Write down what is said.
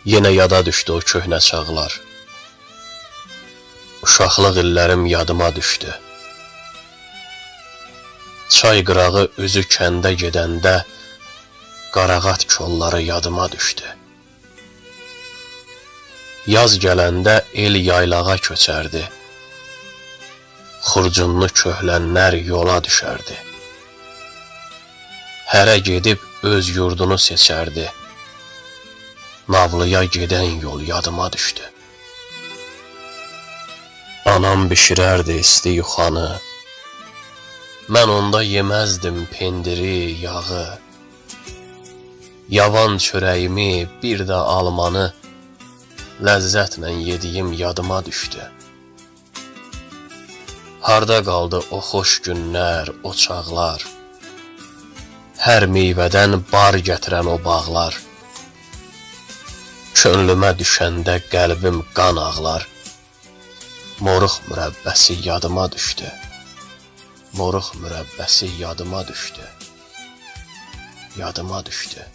Yenə yada düşdü o köhnə çağlar. Uşaqlıq illərim yadıma düşdü. Çay qırağı üzü kəndə gedəndə qarağat kolları yadıma düşdü. Yaz gələndə el yaylağa köçərdi. Xurcunlu köhlənlər yola düşərdi. Hərə gedib öz yurdunu seçərdi. Navlıya gedən yol yadıma düşdü. Anam bişirərdi isti yuxanı. Mən onda yeməzdim pendiri, yağı. Yavan çörəyimi, bir də almanı ləzzətlə yediyim yadıma düşdü. Harda qaldı o xoş günlər, o çağlar? Hər meyvədən bar gətirən o bağlar. Könlümə düşəndə qəlbim qan ağlar. Moruq mürəbbəsi yadıma düşdü. Moruq mürəbbəsi yadıma düşdü. Yadıma düşdü.